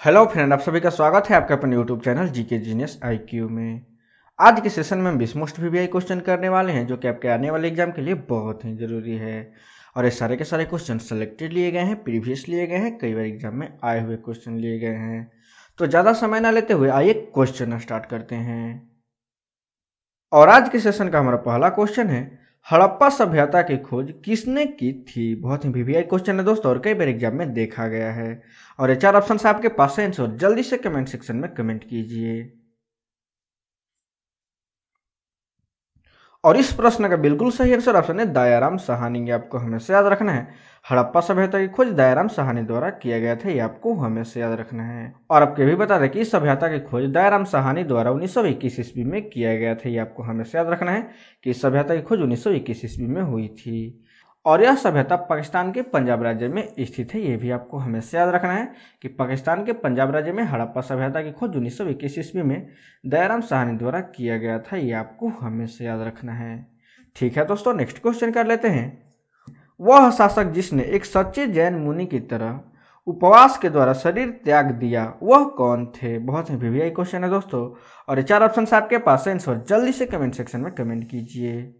Hello friend, आप सभी का स्वागत है आपके अपने YouTube channel GK genius IQ में। आज के सेशन में हम 20 मोस्ट वीवीआई क्वेश्चन करने वाले हैं जो कि आपके आने वाले एग्जाम के लिए बहुत ही जरूरी है। और ये सारे के सारे क्वेश्चन सेलेक्टेड लिए गए हैं, प्रीवियस लिए गए हैं, कई बार एग्जाम में आए हुए क्वेश्चन लिए गए हैं। तो ज़्यादा समय ना लेते हुए आइए क्वेश्चन स्टार्ट करते हैं। और आज के सेशन का हमारा पहला क्वेश्चन है, हड़प्पा सभ्यता की खोज किसने की थी। बहुत ही वीवीआई क्वेश्चन है दोस्तों और कई बार एग्जाम में देखा गया है। और ये चार ऑप्शन आपके पास है आंसर, जल्दी से कमेंट सेक्शन में कमेंट कीजिए। और इस प्रश्न का बिल्कुल सही आंसर ऑप्शन है दयाराम साहनी। ये आपको हमेशा याद रखना है। हड़प्पा सभ्यता की खोज दयाराम साहनी द्वारा किया गया था, ये आपको हमेशा याद रखना है। और आपको भी बता दें कि इस सभ्यता की खोज दयाराम साहनी द्वारा 1921 ईस्वी में किया गया था, ये आपको हमेशा याद रखना है कि इस सभ्यता की खोज 1921 ईस्वी में हुई थी। और यह सभ्यता पाकिस्तान के पंजाब राज्य में स्थित है, ये भी आपको हमेशा याद रखना है कि पाकिस्तान के पंजाब राज्य में हड़प्पा सभ्यता की खोज 1921 ईस्वी में दयाराम साहनी द्वारा किया गया था, ये आपको हमेशा याद रखना है। ठीक है दोस्तों, नेक्स्ट क्वेश्चन कर लेते हैं। वह शासक जिसने एक सच्चे जैन मुनि की तरह उपवास के द्वारा शरीर त्याग दिया, वह कौन थे। बहुत ही वीवीआई क्वेश्चन है दोस्तों और ये चार ऑप्शन आपके पास है आंसर, जल्दी से कमेंट सेक्शन में कमेंट कीजिए।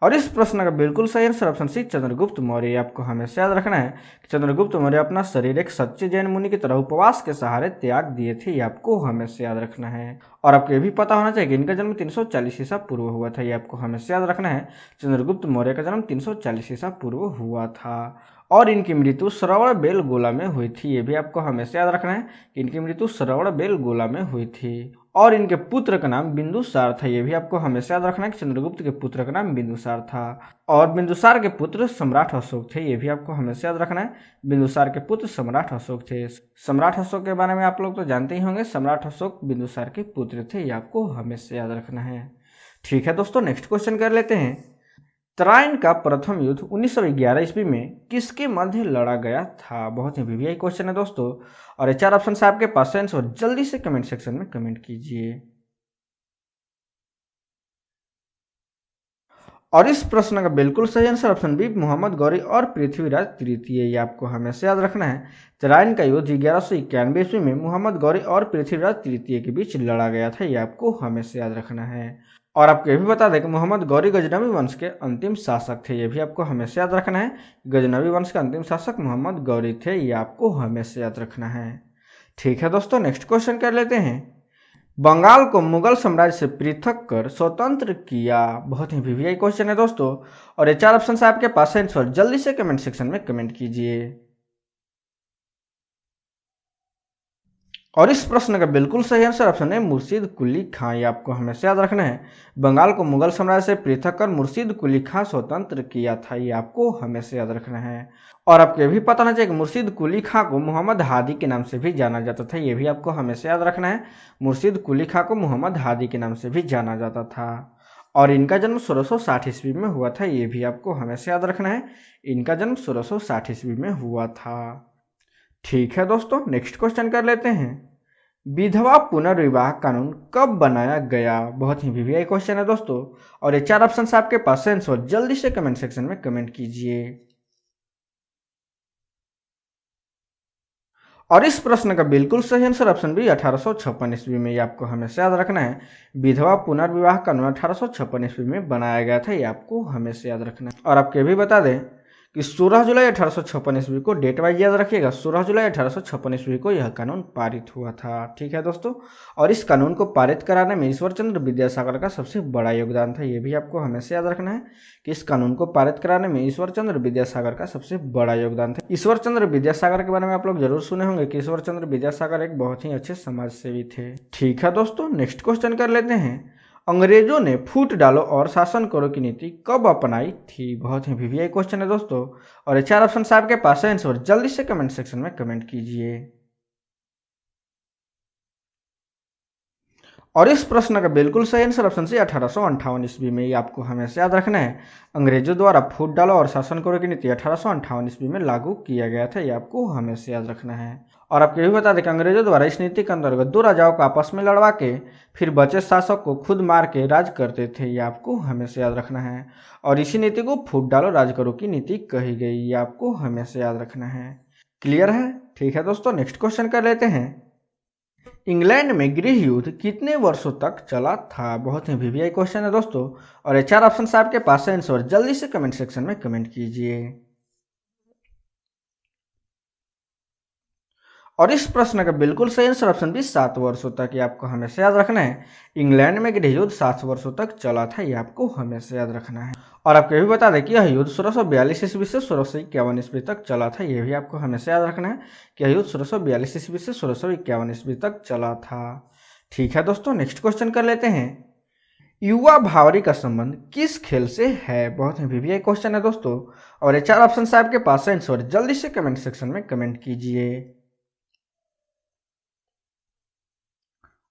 और इस प्रश्न का बिल्कुल सही answer option C Chandragupta Maurya. आपको हमेशा याद रखना है कि चंद्रगुप्त मौर्य अपना शरीर एक सच्चे जैन मुनि की तरह उपवास के सहारे त्याग दिए थे, ये आपको हमेशा याद रखना है। और आपको ये भी पता होना चाहिए कि इनका जन्म 340 ईसा पूर्व हुआ था, ये आपको हमेशा याद रखना है। चंद्रगुप्त मौर्य का जन्म 340 ईसा पूर्व हुआ था। और इनकी मृत्यु श्रवण बेलगोला में हुई थी, ये भी आपको हमेशा याद रखना है कि इनकी मृत्यु श्रवण बेलगोला में हुई थी। और इनके पुत्र का नाम बिंदुसार था, ये भी आपको हमेशा याद रखना है कि चंद्रगुप्त के पुत्र का नाम बिंदुसार था। और बिंदुसार के पुत्र सम्राट अशोक थे, ये भी आपको हमेशा याद रखना है। बिंदुसार के पुत्र सम्राट अशोक थे। सम्राट अशोक के बारे में आप लोग तो जानते ही होंगे, सम्राट अशोक बिंदुसार के पुत्र थे, ये आपको हमेशा याद रखना है। ठीक है दोस्तों, नेक्स्ट क्वेश्चन कर लेते हैं। तराइन का प्रथम युद्ध 1911 ईस्वी में किसके मध्य लड़ा गया था। बहुत ही वीवीआई क्वेश्चन है दोस्तों और ये चार ऑप्शन आपके पास है आंसर, जल्दी से कमेंट सेक्शन में कमेंट कीजिए। और इस प्रश्न का बिल्कुल सही answer option B Mohammad Ghori और पृथ्वीराज तृतीय, ये आपको हमेशा याद रखना है। तराइन का युद्ध 1191 ईस्वी में मोहम्मद गौरी और पृथ्वीराज तृतीय के बीच लड़ा गया था, ये आपको हमेशा याद रखना है। और आपको ये भी बता दें कि मोहम्मद गौरी गजनवी वंश के अंतिम शासक थे, ये भी आपको हमेशा याद रखना है। गजनवी वंश के अंतिम शासक मोहम्मद गौरी थे, ये आपको हमेशा याद रखना है। ठीक है दोस्तों, नेक्स्ट क्वेश्चन कर लेते हैं। बंगाल को मुगल साम्राज्य से पृथक कर स्वतंत्र किया। बहुत ही वीवीआई क्वेश्चन है दोस्तों और ये चार ऑप्शन आपके पास है आंसर, जल्दी से कमेंट सेक्शन में कमेंट कीजिए। और इस प्रश्न का बिल्कुल सही आंसर ऑप्शन है मुर्शीद कुली खां, ये आपको हमेशा याद रखना है। बंगाल को मुगल साम्राज्य से पृथक कर मुर्शीद कुली खां स्वतंत्र किया था, ये आपको हमेशा याद रखना है। और आपको ये भी पता होना चाहिए कि मुर्शीद कुली खां को मोहम्मद हादी के नाम से भी जाना जाता था, ये भी आपको हमेशा याद रखना है। मुर्शीद कुली खां को मोहम्मद हादी के नाम से भी जाना जाता था। और इनका जन्म 1660 ईस्वी में हुआ था, ये भी आपको हमेशा याद रखना है। इनका जन्म 1660 ईस्वी में हुआ था। ठीक है दोस्तों, नेक्स्ट क्वेश्चन कर लेते हैं। विधवा पुनर्विवाह कानून कब बनाया गया। बहुत ही वीवीआई क्वेश्चन है दोस्तों और ये चार ऑप्शन आपके पास है आंसर, जल्दी से कमेंट सेक्शन में कमेंट कीजिए। और इस प्रश्न का बिल्कुल सही आंसर ऑप्शन बी 1856 ईस्वी में, ये आपको हमेशा याद रखना है। विधवा पुनर्विवाह कानून 1856 ईस्वी में बनाया गया था, ये आपको हमेशा याद रखना है। और आपको भी बता दें कि 16 जुलाई 1856 ईस्वी को, डेट वाइज याद रखिएगा, 16 जुलाई 1856 ईस्वी को यह कानून पारित हुआ था। ठीक है दोस्तों, और इस कानून को पारित कराने में ईश्वर चंद्र विद्यासागर का सबसे बड़ा योगदान था, ये भी आपको हमेशा याद रखना है कि इस कानून को पारित कराने में ईश्वर चंद्र विद्यासागर का सबसे बड़ा योगदान था। ईश्वर चंद्र विद्यासागर के बारे में आप लोग जरूर सुने होंगे कि ईश्वर चंद्र विद्यासागर एक बहुत ही अच्छे समाज सेवी थे। ठीक है दोस्तों, नेक्स्ट क्वेश्चन कर लेते हैं। अंग्रेजों ने फूट डालो और शासन करो की नीति कब अपनाई थी। बहुत ही वीवीआई क्वेश्चन है दोस्तों और ये चार ऑप्शन आपके पास है आंसर, जल्दी से कमेंट सेक्शन में कमेंट कीजिए। और इस प्रश्न का बिल्कुल सही आंसर ऑप्शन सी 1858 ईस्वी में, ये आपको हमेशा याद रखना है। अंग्रेजों द्वारा फूट डालो और शासन करो की नीति 1858 ईस्वी में लागू किया गया था, ये आपको हमेशा याद रखना है। और आपको ये भी बता दें कि अंग्रेजों द्वारा इस नीति के अंतर्गत दो राजाओं को आपस में लड़वा के फिर बचे शासक को खुद मार के राज करते थे, ये आपको हमेशा याद रखना है। और इसी नीति को फूट डालो राज करो की नीति कही गई, ये आपको हमेशा याद रखना है। क्लियर है? ठीक है दोस्तों, नेक्स्ट क्वेश्चन कर लेते हैं। इंग्लैंड में गृह युद्ध कितने वर्षों तक चला था? बहुत ही वीवीआई क्वेश्चन है दोस्तों, और ये 4 ऑप्शन आपके पास है आंसर, जल्दी से कमेंट सेक्शन में कमेंट कीजिए। और इस प्रश्न का बिल्कुल सही आंसर ऑप्शन बी 7 वर्षों तक, ये आपको हमेशा याद रखना है। इंग्लैंड में गृह युद्ध 7 वर्षों तक चला था, ये आपको हमेशा याद रखना है। और आपको ये भी बता दें कि यह युद्ध 1642 ईस्वी से 1651 ईस्वी तक चला था, ये भी आपको हमेशा याद रखना है कि यह युद्ध 1642 ईस्वी से 1651 ईस्वी तक चला था। ठीक है दोस्तों, नेक्स्ट क्वेश्चन कर लेते हैं। युवा भावरी का संबंध किस खेल से है? बहुत ही वीवीआई क्वेश्चन है दोस्तों, और ये 4 ऑप्शन आपके पास है आंसर, जल्दी से कमेंट सेक्शन में कमेंट कीजिए।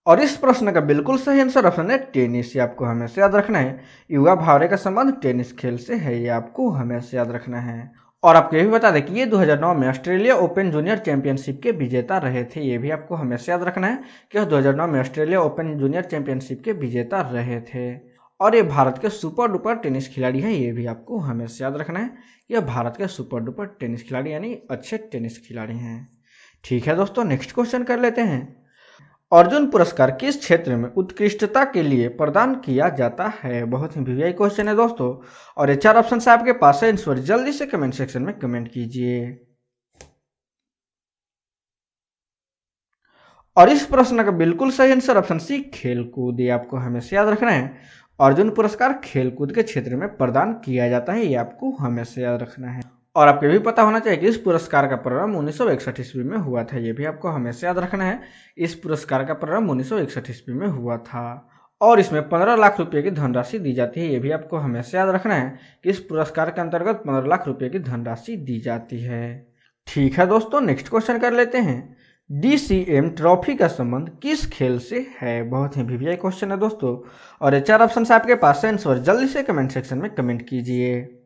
और इस प्रश्न का बिल्कुल सही आंसर ऑप्शन है टेनिस, ये आपको हमेशा याद रखना है। युवा भावरे का संबंध टेनिस खेल से है, ये आपको हमेशा याद रखना है। और आपको ये भी बता दें कि ये 2009 में ऑस्ट्रेलिया ओपन जूनियर चैंपियनशिप के विजेता रहे थे, ये भी आपको हमेशा याद रखना है कि 2009 में ऑस्ट्रेलिया ओपन जूनियर चैंपियनशिप के विजेता रहे थे। और ये भारत के सुपर डुपर टेनिस खिलाड़ी हैं, ये भी आपको हमेशा याद रखना है। यह भारत के सुपर डुपर टेनिस खिलाड़ी यानी अच्छे टेनिस खिलाड़ी हैं। ठीक है दोस्तों, नेक्स्ट क्वेश्चन कर लेते हैं। अर्जुन पुरस्कार किस क्षेत्र में उत्कृष्टता के लिए प्रदान किया जाता है? बहुत ही वीवीआई क्वेश्चन है दोस्तों, और ये 4 ऑप्शन आपके पास है आंसर, जल्दी से कमेंट सेक्शन में कमेंट कीजिए। और इस प्रश्न का बिल्कुल सही आंसर ऑप्शन सी खेलकूद, ये आपको हमेशा याद रखना है। अर्जुन पुरस्कार खेलकूद के क्षेत्र में प्रदान किया जाता है, ये आपको हमेशा याद रखना है। और आपको भी पता होना चाहिए कि इस पुरस्कार का प्रारंभ 1961 ईस्वी में हुआ था, ये भी आपको हमेशा याद रखना है। इस पुरस्कार का प्रारंभ 1961 ईस्वी में हुआ था, और इसमें 15 लाख रुपए की धनराशि दी जाती है, ये भी आपको हमेशा याद रखना है कि इस पुरस्कार के अंतर्गत 15 लाख रुपए की धनराशि दी जाती है। ठीक है दोस्तों, नेक्स्ट क्वेश्चन कर लेते हैं। DCM ट्रॉफी का संबंध किस खेल से है? बहुत ही वीवीआई क्वेश्चन है दोस्तों, और ये 4 ऑप्शन आपके पास है आंसर, जल्दी से कमेंट सेक्शन में कमेंट कीजिए।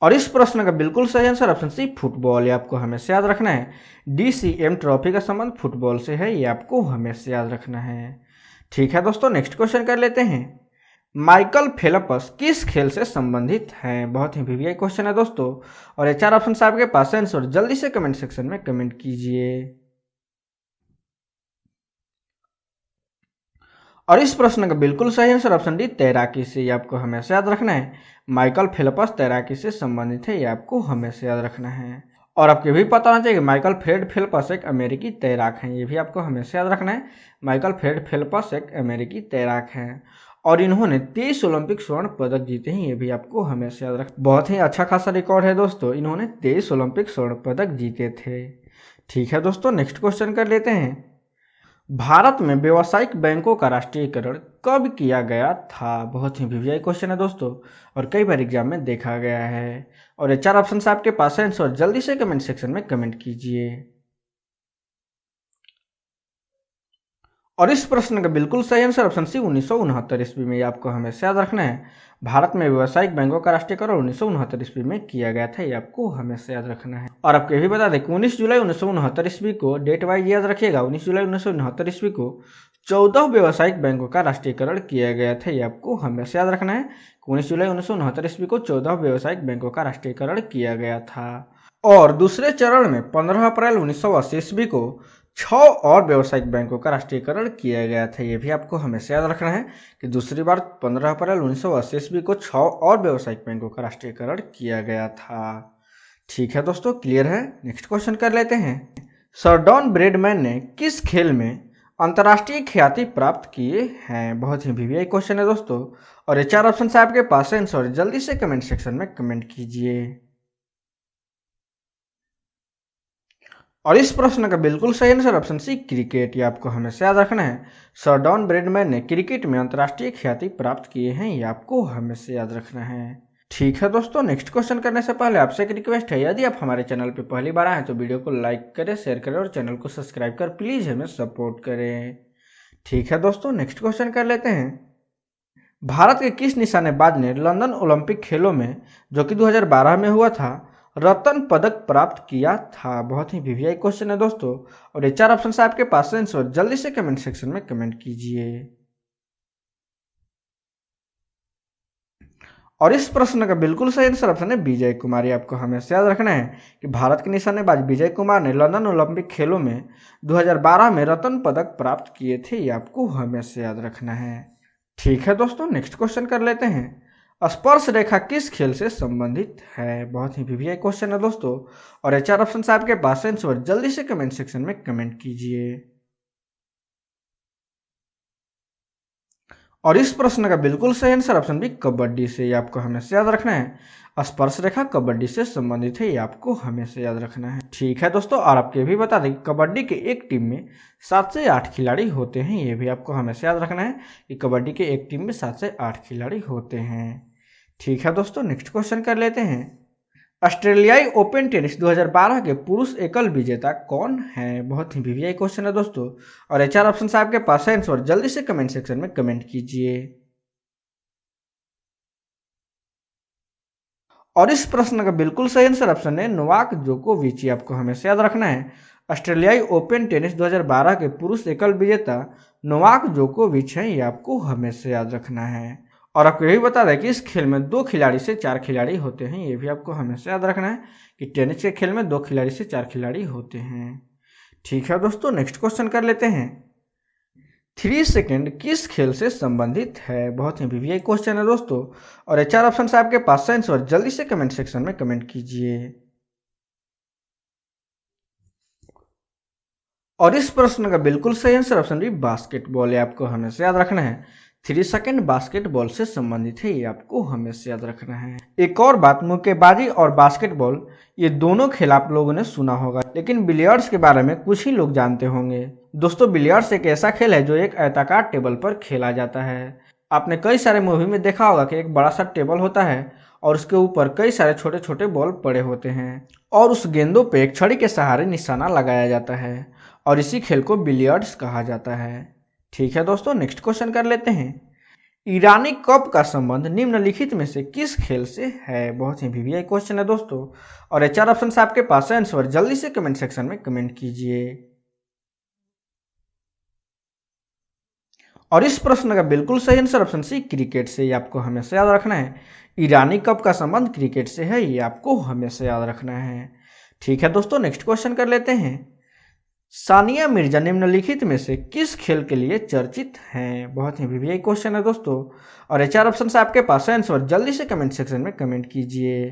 और इस प्रश्न का बिल्कुल सही आंसर ऑप्शन सी फुटबॉल, ये आपको हमेशा याद रखना है। DCM ट्रॉफी का संबंध फुटबॉल से है, ये आपको हमेशा याद रखना है। ठीक है दोस्तों, नेक्स्ट क्वेश्चन कर लेते हैं। माइकल फेल्प्स किस खेल से संबंधित हैं? बहुत ही वीवीआई क्वेश्चन है दोस्तों, और ये 4 ऑप्शन आपके पास है आंसर, जल्दी से कमेंट सेक्शन में कमेंट कीजिए। और इस प्रश्न का बिल्कुल सही आंसर ऑप्शन डी तैराकी से, ये आपको हमेशा याद रखना है। माइकल फेल्प्स तैराकी से संबंधित है, ये आपको हमेशा याद रखना है। और आपको भी पता होना चाहिए कि माइकल फ्रेड फेल्प्स एक अमेरिकी तैराक हैं, ये भी आपको हमेशा याद रखना है। माइकल फ्रेड फेल्प्स एक अमेरिकी तैराक हैं, और इन्होंने 23 ओलंपिक स्वर्ण पदक जीते हैं, ये भी आपको हमेशा याद रखना। बहुत ही अच्छा खासा रिकॉर्ड है दोस्तों, इन्होंने 23 ओलंपिक स्वर्ण पदक जीते थे। ठीक है दोस्तों, नेक्स्ट क्वेश्चन कर लेते हैं। भारत में व्यावसायिक बैंकों का राष्ट्रीयकरण कब किया गया था? बहुत ही वीवीआई क्वेश्चन है दोस्तों, और कई बार एग्जाम में देखा गया है। और ये 4 ऑप्शन आपके पास है आंसर, जल्दी से कमेंट सेक्शन में कमेंट कीजिए। और इस प्रश्न का बिल्कुल सही आंसर ऑप्शन सी 1969 ईस्वी में, आपको हमेशा याद रखना है। भारत में व्यावसायिक बैंकों का राष्ट्रीयकरण 1969 ईस्वी में किया गया था, ये आपको हमेशा याद रखना है। और आपको ये भी बता दें कि 19 जुलाई 1969 ईस्वी को, डेट वाइज याद रखिएगा, 19 जुलाई 1969 ईस्वी को 14 व्यावसायिक बैंकों का राष्ट्रीयकरण किया गया था, ये आपको हमेशा याद रखना है। 19 जुलाई 1969 ईस्वी को 14 व्यावसायिक बैंकों का राष्ट्रीयकरण किया गया था। और दूसरे चरण में 15 अप्रैल 1980 ईस्वी को 6 और व्यावसायिक बैंकों का राष्ट्रीयकरण किया गया था, ये भी आपको हमेशा याद रखना है कि दूसरी बार 15 अप्रैल 1980 ईस्वी को 6 और व्यावसायिक बैंकों का राष्ट्रीयकरण किया गया था। ठीक है दोस्तों, क्लियर है? नेक्स्ट क्वेश्चन कर लेते हैं। सर डॉन ब्रैडमैन ने किस खेल में अंतर्राष्ट्रीय ख्याति प्राप्त किए हैं? बहुत ही वीवीआई क्वेश्चन है दोस्तों, और ये 4 ऑप्शन आपके पास है आंसर, जल्दी से कमेंट सेक्शन में कमेंट कीजिए। और इस प्रश्न का बिल्कुल सही आंसर ऑप्शन सी क्रिकेट, ये आपको हमेशा याद रखना है। सर डॉन ब्रैडमैन ने क्रिकेट में अंतर्राष्ट्रीय ख्याति प्राप्त किए हैं, ये आपको हमेशा याद रखना है। ठीक है दोस्तों, नेक्स्ट क्वेश्चन करने से पहले आपसे एक रिक्वेस्ट है, यदि आप हमारे चैनल पर पहली बार आए तो वीडियो को लाइक करें, शेयर करें, और चैनल को सब्सक्राइब कर प्लीज हमें सपोर्ट करें। ठीक है दोस्तों, नेक्स्ट क्वेश्चन कर लेते हैं। भारत के किस निशानेबाज ने लंदन ओलंपिक खेलों में, जो कि 2012 में हुआ था, रत्न पदक प्राप्त किया था? बहुत ही वीवीआई क्वेश्चन है दोस्तों, और ये 4 ऑप्शन आपके पास आंसर जल्दी से कमेंट सेक्शन में कमेंट कीजिए। और इस प्रश्न का बिल्कुल सही आंसर ऑप्शन है विजय कुमार। आपको हमेशा याद रखना है कि भारत के निशानेबाज विजय कुमार ने लंदन ओलंपिक खेलों में 2012 में रत्न पदक प्राप्त किए थे। ये आपको हमेशा याद रखना है। ठीक है दोस्तों, नेक्स्ट क्वेश्चन कर लेते हैं। स्पर्श रेखा किस खेल से संबंधित है? बहुत ही वीवीआई क्वेश्चन है दोस्तों, और ये 4 ऑप्शन आपके पास आंसर जल्दी से कमेंट सेक्शन में कमेंट कीजिए। और इस प्रश्न का बिल्कुल सही आंसर ऑप्शन बी कबड्डी से। ये आपको हमेशा याद रखना है। स्पर्श रेखा कबड्डी से संबंधित है, ये आपको हमेशा याद रखना है। ठीक है दोस्तों, और आपको ये भी बता दें कि कबड्डी के एक टीम में 7 से 8 खिलाड़ी होते हैं। ये भी आपको हमेशा याद रखना है कि कबड्डी के एक टीम में 7 से 8 खिलाड़ी होते हैं। ठीक है दोस्तों, नेक्स्ट क्वेश्चन कर लेते हैं। ऑस्ट्रेलियाई ओपन टेनिस 2012 के पुरुष एकल विजेता कौन है? बहुत ही वीवीआई क्वेश्चन है दोस्तों, और ये 4 ऑप्शन आपके पास है आंसर जल्दी से कमेंट सेक्शन में कमेंट कीजिए। और इस प्रश्न का बिल्कुल सही आंसर ऑप्शन है नोवाक जोकोविच। आपको हमेशा याद रखना है। ऑस्ट्रेलियाई ओपन टेनिस 2012 के पुरुष एकल विजेता नोवाक जोकोविच हैं। ये आपको हमेशा याद रखना है। और आपको यही बता दें कि इस खेल में 2 खिलाड़ी से 4 खिलाड़ी होते हैं। ये भी आपको हमेशा याद रखना है कि टेनिस के खेल में 2 खिलाड़ी से 4 खिलाड़ी होते हैं। ठीक है दोस्तों, नेक्स्ट क्वेश्चन कर लेते हैं। 3 सेकंड किस खेल से संबंधित है? बहुत ही वीवीआई क्वेश्चन है दोस्तों, और ये 4 ऑप्शन आपके पास आंसर जल्दी से कमेंट सेक्शन में कमेंट कीजिए। और इस प्रश्न का बिल्कुल सही आंसर ऑप्शन बी बास्केटबॉल है। आपको हमेशा याद रखना है 3 सेकंड बास्केटबॉल से संबंधित है। ये आपको हमेशा याद रखना है। एक और बात, मुक्केबाजी और बास्केटबॉल ये दोनों खेल आप लोगों ने सुना होगा, लेकिन बिलियर्ड्स के बारे में कुछ ही लोग जानते होंगे। दोस्तों, बिलियर्ड्स एक ऐसा खेल है जो एक आयताकार टेबल पर खेला जाता है। आपने कई सारे मूवी में देखा होगा कि एक बड़ा सा टेबल होता है और उसके ऊपर कई सारे छोटे छोटे बॉल पड़े होते हैं, और उस गेंदों पे एक छड़ी के सहारे निशाना लगाया जाता है, और इसी खेल को बिलियर्ड्स कहा जाता है। ठीक है दोस्तों, नेक्स्ट क्वेश्चन कर लेते हैं। ईरानी कप का संबंध निम्नलिखित में से किस खेल से है? बहुत ही वीवीआई क्वेश्चन है दोस्तों, और ये 4 ऑप्शन आपके पास है आंसर जल्दी से कमेंट सेक्शन में कमेंट कीजिए। और इस प्रश्न का बिल्कुल सही आंसर ऑप्शन सी क्रिकेट से। ये आपको हमेशा याद रखना है। ईरानी कप का संबंध क्रिकेट से है, ये आपको हमेशा याद रखना है। ठीक है दोस्तों, नेक्स्ट क्वेश्चन कर लेते हैं। सानिया मिर्जा निम्नलिखित में से किस खेल के लिए चर्चित हैं? बहुत ही वीवीआई क्वेश्चन है दोस्तों, और ये 4 ऑप्शन आपके पास है आंसर जल्दी से कमेंट सेक्शन में कमेंट कीजिए।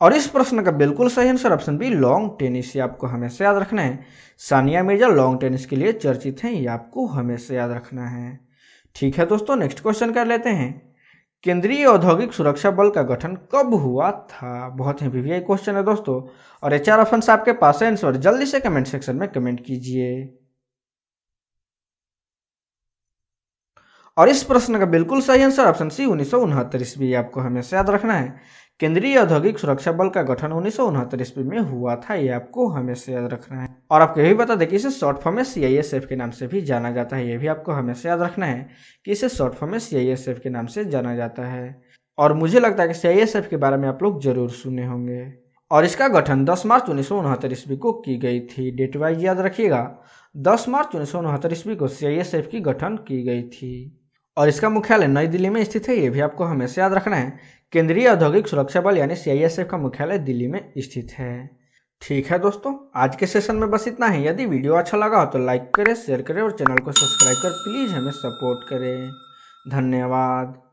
और इस प्रश्न का बिल्कुल सही answer option B long tennis. ये आपको हमेशा याद रखना है। सानिया मिर्जा लॉन्ग टेनिस के लिए चर्चित हैं, ये आपको हमेशा याद रखना है। ठीक है दोस्तों, नेक्स्ट क्वेश्चन कर लेते हैं। केंद्रीय औद्योगिक सुरक्षा बल का गठन कब हुआ था? बहुत ही वीवीआई क्वेश्चन है दोस्तों, और ये 4 ऑप्शन आपके पास है आंसर जल्दी से कमेंट सेक्शन में कमेंट कीजिए। और इस प्रश्न का बिल्कुल सही आंसर ऑप्शन सी 1969 ईस्वी। आपको हमेशा याद रखना है। केंद्रीय औद्योगिक सुरक्षा बल का गठन 1969 ईस्वी में हुआ था, ये आपको हमेशा याद रखना है। और आपको यही बता दें कि इसे शॉर्ट फॉर्म में सीआईएसएफ के नाम से भी जाना जाता है। ये भी आपको हमेशा याद रखना है कि इसे शॉर्ट फॉर्म में सीआईएसएफ के नाम से जाना जाता है। और मुझे लगता है कि सीआईएसएफ के बारे में आप लोग जरूर सुने होंगे। और इसका गठन 10 मार्च 1969 ईस्वी को की गई थी। डेट वाइज याद रखिएगा, 10 मार्च 1969 ईस्वी को सीआईएसएफ की गठन की गई थी, और इसका मुख्यालय नई दिल्ली में स्थित है। ये भी आपको हमेशा याद रखना है। केंद्रीय औद्योगिक सुरक्षा बल यानी सीआईएसएफ का मुख्यालय दिल्ली में स्थित है। ठीक है दोस्तों, आज के सेशन में बस इतना ही। यदि वीडियो अच्छा लगा हो तो लाइक करें, शेयर करें और चैनल को सब्सक्राइब कर प्लीज़ हमें सपोर्ट करें। धन्यवाद।